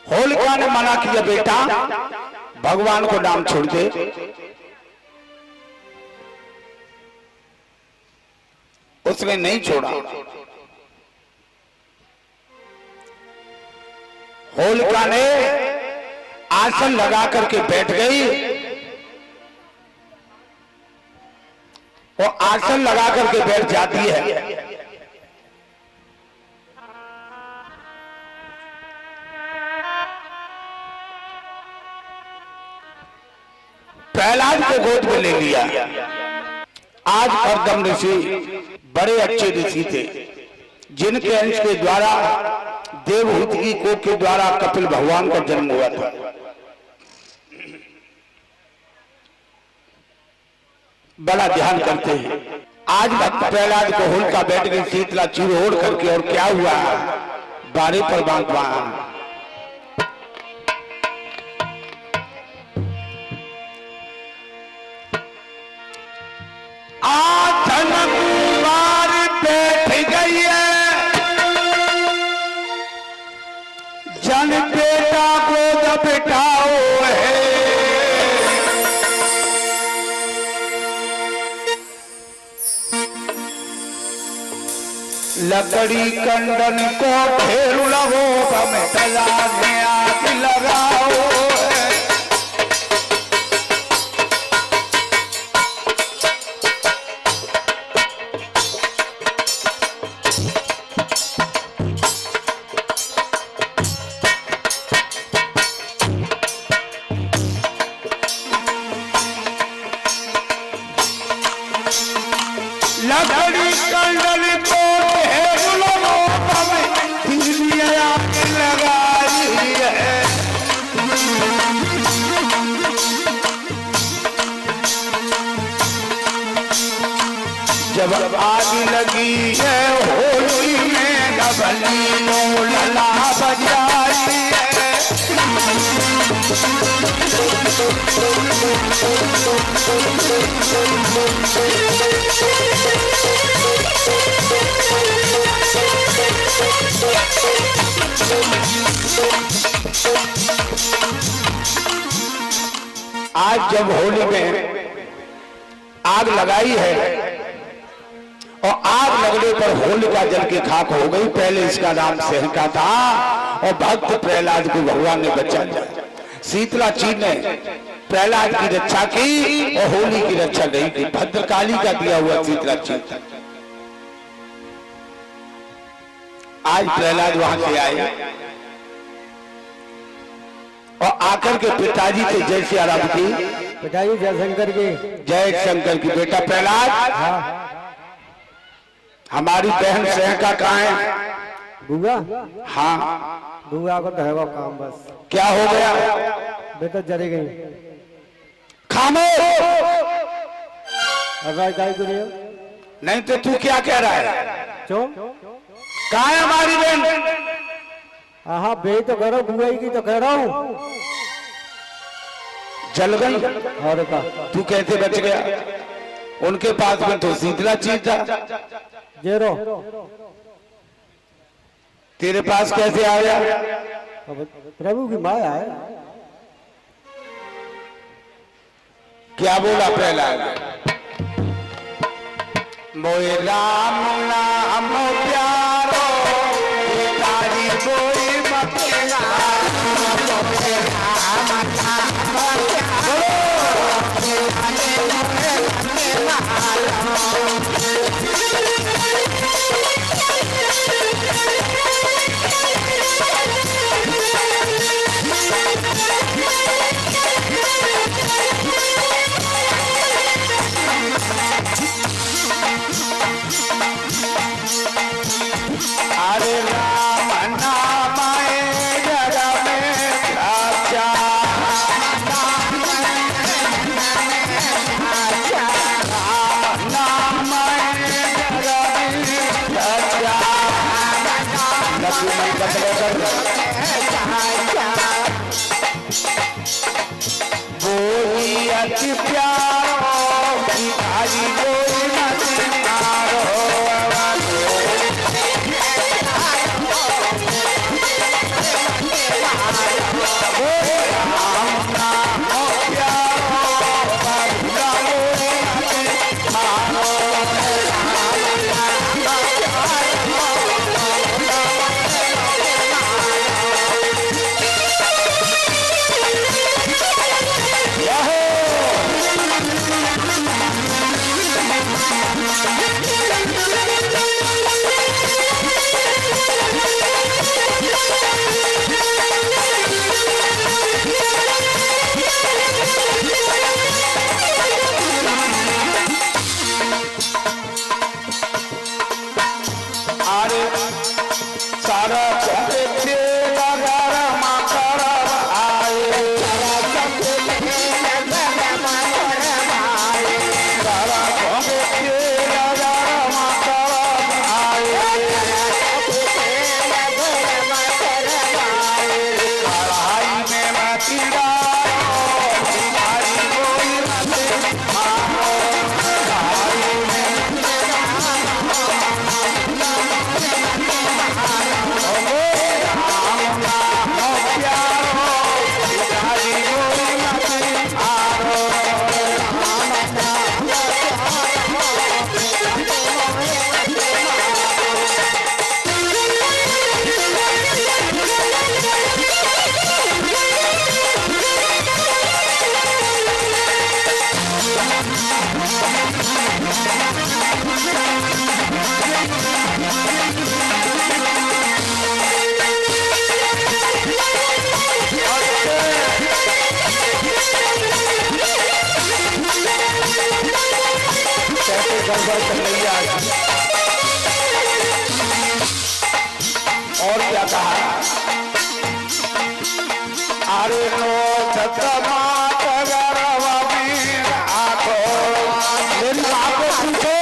होलिका ने मना किया, बेटा भगवान को नाम छोड़ दे। उसने नहीं छोड़ा। होलिका ने आसन लगा करके बैठ गई और आसन लगा करके बैठ जाती है। प्रहलाद को गोद में ले लिया। आज कर्दम ऋषि बड़े अच्छे ऋषि थे, जिनके अंश के द्वारा देवहूति की कोख के द्वारा कपिल भगवान का जन्म हुआ था। बड़ा ध्यान करते हैं। आज भक्त प्रहलाद को होलिका बैठ गई शीतला चीर ओढ़ करके, और क्या हुआ, बारे पर बांधवा। जन बेटा गोद बिठाओ है, लकड़ी कंडन को फेर लगो, हमें तलाने आग लगाओ है। लकड़ी कंडल को ढेर लगो, हमें तिजलियां आग लगाई है। जब आग लगी है होली में, गबली लला बजाई है। आज जब होली में आग लगाई है और आग लगने पर होलिका जल की खाक हो गई। पहले इसका नाम सेहका था और भक्त प्रहलाद को भगवान ने बचा लिया। शीतला चीर ने प्रहलाद की रक्षा की और होली की रक्षा नहीं की। भद्रकाली का दिया हुआ शीतला चीर। आज प्रहलाद वहां से आए और आकर के पिताजी से जय श्री राम की। पिताजी जय शंकर की। जय शंकर की। बेटा प्रहलाद, हाँ। हमारी बहन सेहका कहाँ है? बुआ? हाँ। बुआ को तो है वो काम बस। क्या हो गया? बेटा जरी गई। खामोश। नहीं तो तू क्या कह रहा है? क्यों? कहाँ है हमारी बहन? हाँ बे तो कह रहा हूँ, बुआ की तो कह रहा हूँ। जल गई। और का तू कैसे बच गया? उनके पास में तो शीतला चीज था। जेरो तेरे पास कैसे आ गया? प्रभु की माया है। क्या बोला प्रहलाद? मोए राम नाम प्यारो, तारी कोई मत अरे लो छतमा चगरवा वीर आखो मेरी आंखों पूछो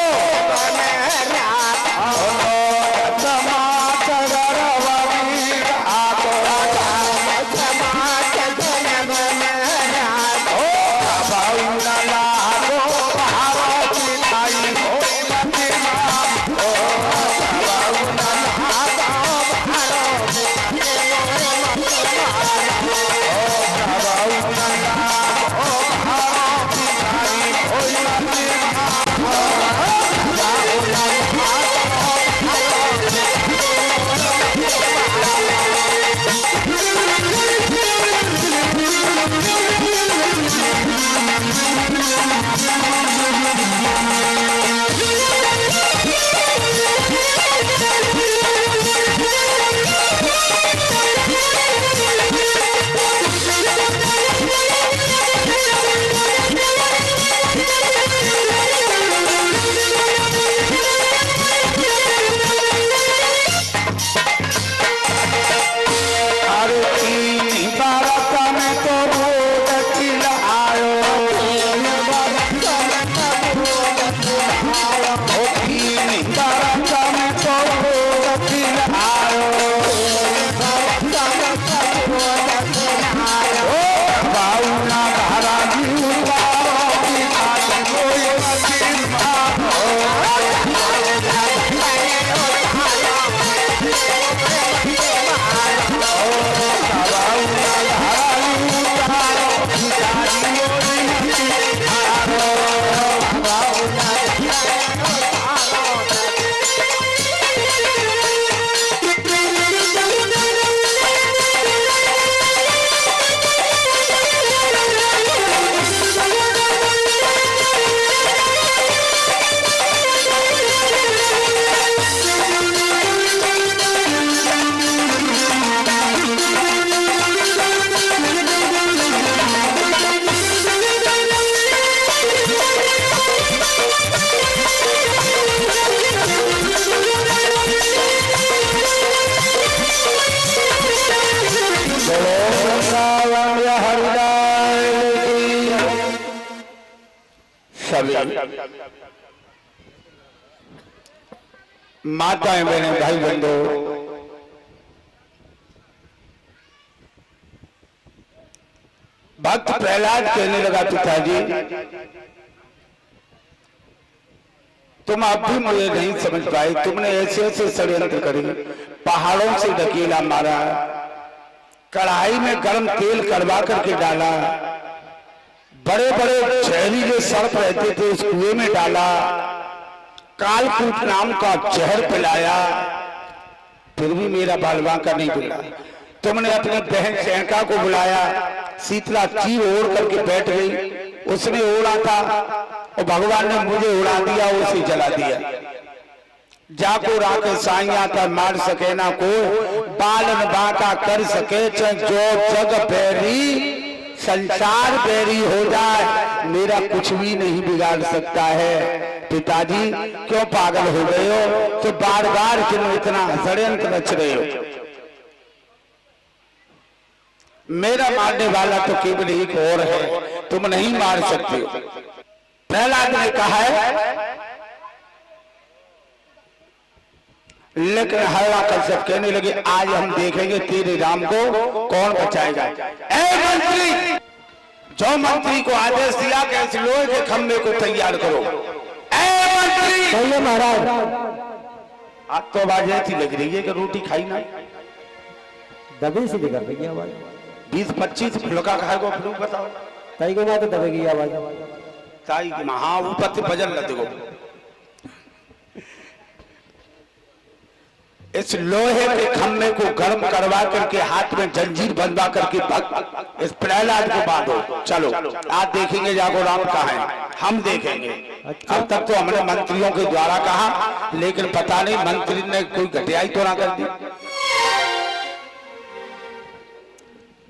छतमा चगरवा वीर आखो बाउना लागो पहाड़ो की खाई हो मदीना हो बाउना लागो पहाड़ो की माताएं बहने भाई बंधु भक्त प्रहलाद कहने लगा पिताजी तुम अब भी मुझे नहीं समझ पाए तुमने ऐसे ऐसे षड्यंत्र करे पहाड़ों से ढकेला मारा कढ़ाई में गर्म तेल करवा करके डाला बड़े बड़े जहरीले सर्प रहते थे उस कुएं में डाला कालकूट नाम का जहर पिलाया फिर भी मेरा बाल बांका नहीं मिला तुमने अपनी बहन सैनका को बुलाया शीतला चीर ओढ़ करके बैठ गई उसने ओढ़ा था और भगवान ने मुझे उड़ा दिया उसे जला दिया जाको राके साइया था मार सके ना को बालन बांका कर सके जो जग बैरी संसार बैरी हो जाए मेरा कुछ भी नहीं बिगाड़ सकता है पिताजी क्यों पागल हो गए हो तो बार बार क्यों इतना षड्यंत्र रच रहे हो मेरा मारने वाला तो केवल एक और है तुम नहीं मार सकते हो प्रहलाद ने कहा है लेकिन हवा कश्यप कहने लगे आज हम देखेंगे तेरे राम को कौन बचाएगा ऐ मंत्री जो मंत्री को आदेश दिया कि इस लोहे के खंभे को तैयार करो ऐ मंत्री महाराज आज तो आवाज ऐसी लग रही है कि रोटी खाई ना दबी सी निकल रही है आवाज 20-25 फुलका खाएगा फिर बताओ ताई को ना तो दबेगी आवाज ताई की हाँ ऊपर से बजल न देखो इस लोहे के खम्भे को गर्म करवा करके हाथ में जंजीर बंधवा करके भक्त इस प्रहलाद को बांधो चलो आज देखेंगे जाको राम कहाँ है हम देखेंगे अब तक तो हमने मंत्रियों के द्वारा कहा लेकिन पता नहीं मंत्री ने कोई घटियाई तो ना कर दी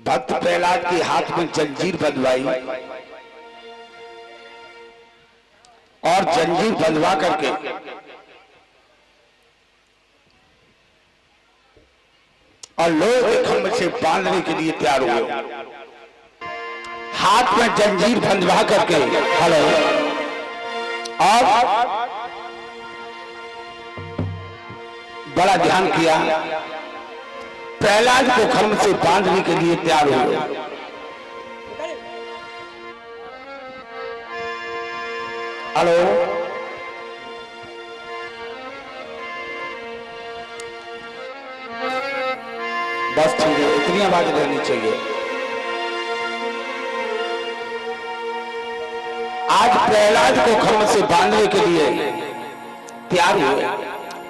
भक्त प्रहलाद के हाथ में जंजीर बंधवाई और जंजीर बंधवा करके और लोहे के खंभ से बांधने के लिए तैयार हुए। हाथ में जंजीर बंधवा करके हेलो और बड़ा ध्यान किया, प्रहलाद को खंभ से बांधने के लिए तैयार हुए। हेलो बस ठीक है, इतनी आवाज रहनी चाहिए। आज प्रहलाद को खंभ से बांधने के लिए तैयार हुए।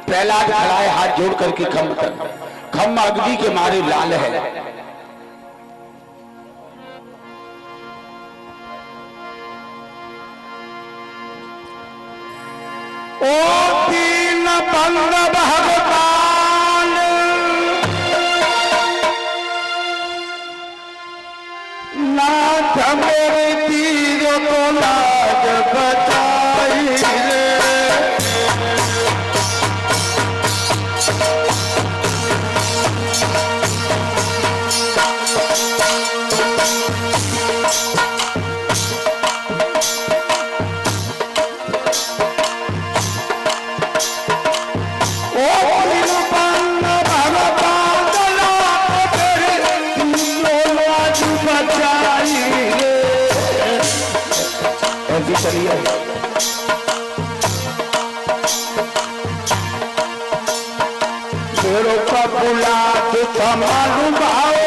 प्रहलाद खड़ा है हाथ जोड़ करके खंभ तक, खंभ अग्नि के मारे लाल है। ओ दीन बंद भगवान नाथ मेरे तीर को लाज बचाई रे। चलिए तेरो का बुला तो समालू भाओ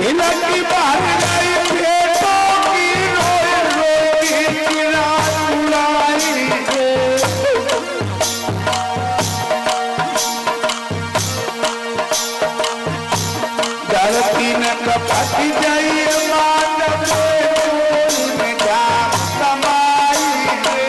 इनकी बाहर गई बेटों की रोए रोए किरा उड़ाई रे। धरती न कपट जाइए मानव में जाम कमाई रे।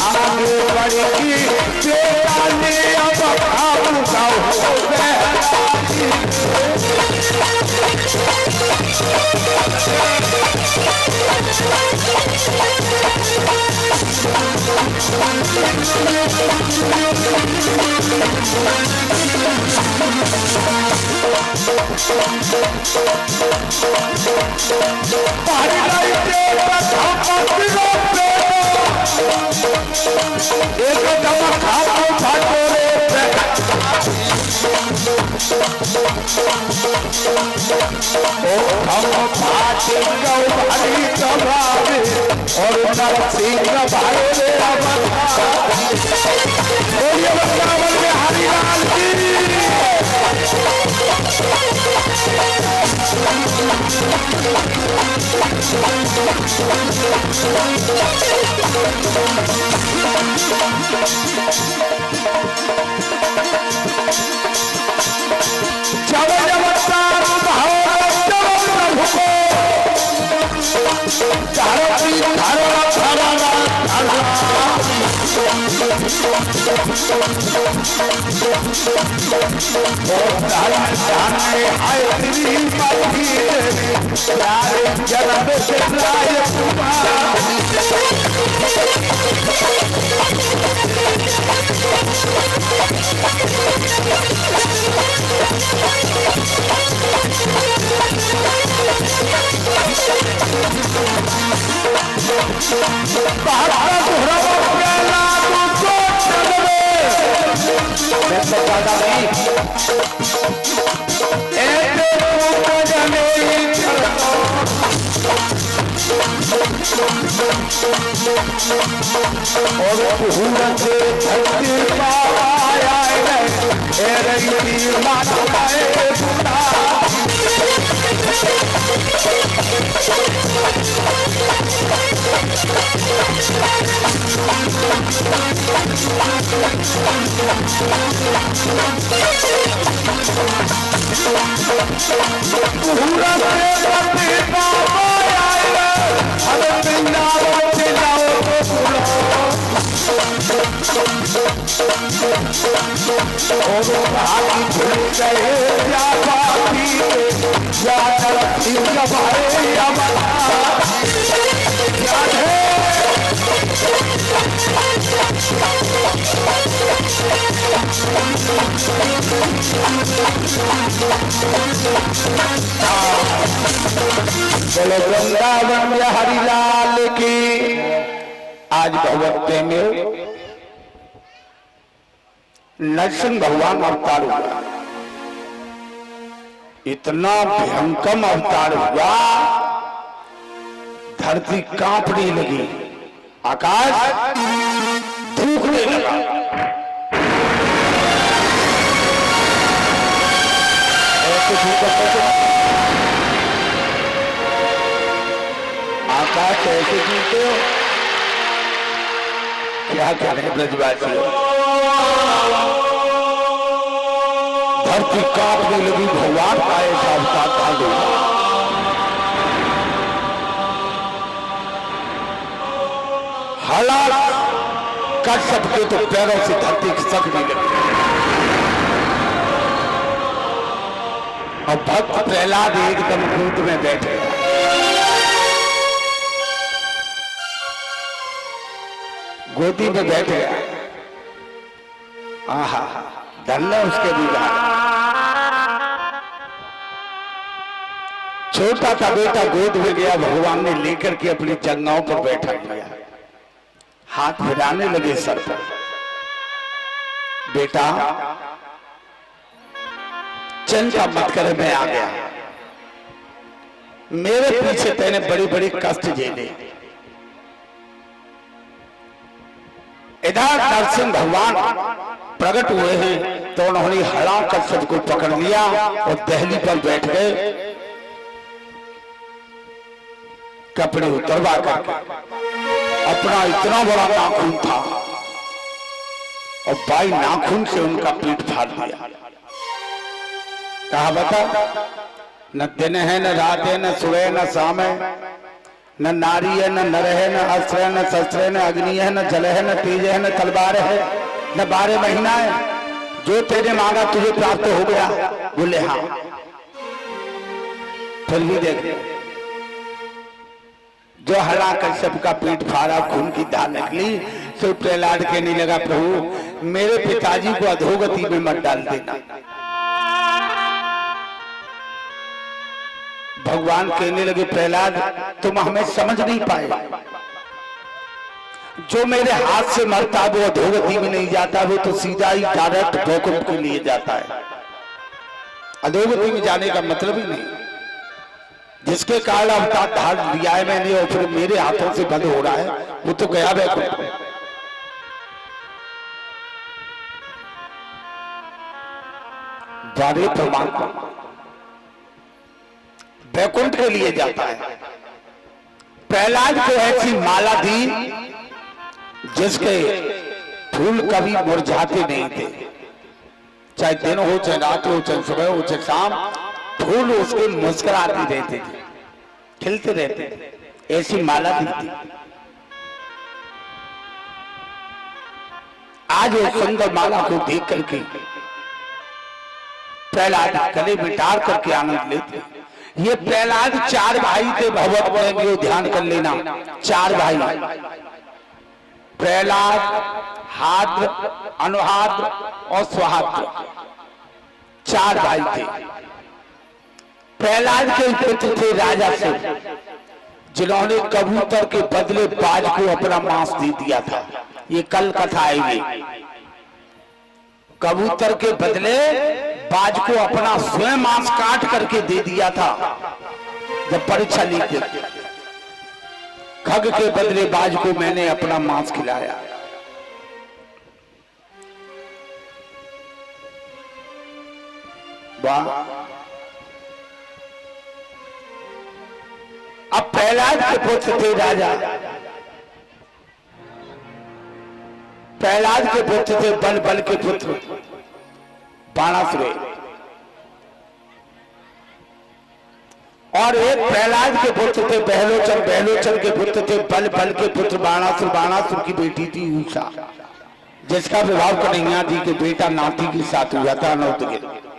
आगे बढ़ी बेटा ने अब खाऊंगा और नरसिंह भाई में हरिलाल चारों जन्म से लाए बोले वृंदावन हरिलाल की। आज भगवत में नरसिंह भगवान अवतार हुआ, इतना भयंकर अवतार हुआ, धरती कांपने लगी, आकाश धूकने लगा। आकाश ऐसे जीते हो, क्या करें ब्रजवासी। धरती कांपने लगी, भगवान का ऐसा अवतार चालू हुआ। हालात कर सकते तो पैरों से धरती खिसकने लगी। और भक्त प्रहलाद एकदम गोद में बैठे, गोदी में बैठ गया। आहा, धन्य उसके दीदार। छोटा सा बेटा गोद में गया, भगवान ने लेकर के अपनी जंगाओं पर बैठा दिया, हाथ फिराने लगे सर पर। बेटा चिंता मत कर, मैं आ गया। मेरे पीछे तेने बड़ी बड़ी कष्ट झेले। इधर नरसिंह भगवान प्रकट हुए हैं तो उन्होंने हिरण्यकश्यप को पकड़ लिया और दहली पर बैठ गए, कपड़े उतरवा करके। अपना इतना बड़ा नाखून था और बाई नाखून से उनका पीठ फाड़ दिया। कहा बता, न दिन है न रात है, न सुबह न शाम है, न नारी है न नर है, न अस्त्र है न शस्त्र है, न अग्नि है न जल है, न तेज है न तलवार है, न 12 महीना है। जो तेरे मांगा तुझे प्राप्त हो गया। बोले हाँ। फिर भी देख, जो हिरण्यकश्यप का पीठ फाड़ा, खून की धार निकली, तो प्रहलाद कहने लगा, प्रभु मेरे पिताजी को अधोगति में मत डाल देना। भगवान कहने लगे, प्रहलाद तुम हमें समझ नहीं पाए। जो मेरे हाथ से मरता वो अधोगति में नहीं जाता, वो तो सीधा ही डायरेक्ट वैकुंठ को लिए जाता है। अधोगति में जाने का मतलब ही नहीं। जिसके कारण अवतार धार लिया है मैंने और फिर मेरे हाथों से बंद हो रहा है, वो तो गया वैकुंठ में। द्वारे परमात्मा वैकुंठ के लिए जाता है। प्रहलाद को ऐसी माला दी जिसके फूल कभी मुरझाते नहीं थे, चाहे दिन हो, चाहे रात हो, चाहे सुबह हो, चाहे शाम, फूल उसके मुस्कुराते रहते थे, खिलते रहते थे। ऐसी माला दी थी। आज उस सुंदर माला को देख करके प्रहलाद गले में डाल करके आनंद लेते। ये प्रहलाद 4 भाई थे, भगवत में भी ध्यान कर लेना। 4 भाई, प्रहलाद, हाद्र, अनुहाद्र और स्वाहाद्र, 4 भाई थे। प्रहलाद के पुत्र थे राजा से, जिन्होंने कबूतर के बदले बाज को अपना मांस दे दिया था। ये कल कथा आएगी। कबूतर के बदले बाज को अपना स्वयं मांस काट करके दे दिया था। जब परीक्षा ली थी, खग के बदले बाज को मैंने अपना मांस खिलाया। वाह। अब प्रहलाद के पुत्र थे राजा, प्रहलाद के पुत्र थे बल बल के पुत्र बाणासुर, और एक प्रहलाद के पुत्र थे बहलोचन, बहलोचन के पुत्र थे बल बल के पुत्र बाणासुर। बाणासुर की बेटी थी उषा, जिसका विवाह कन्हैया जी के बेटा नाती के साथ हुआ था।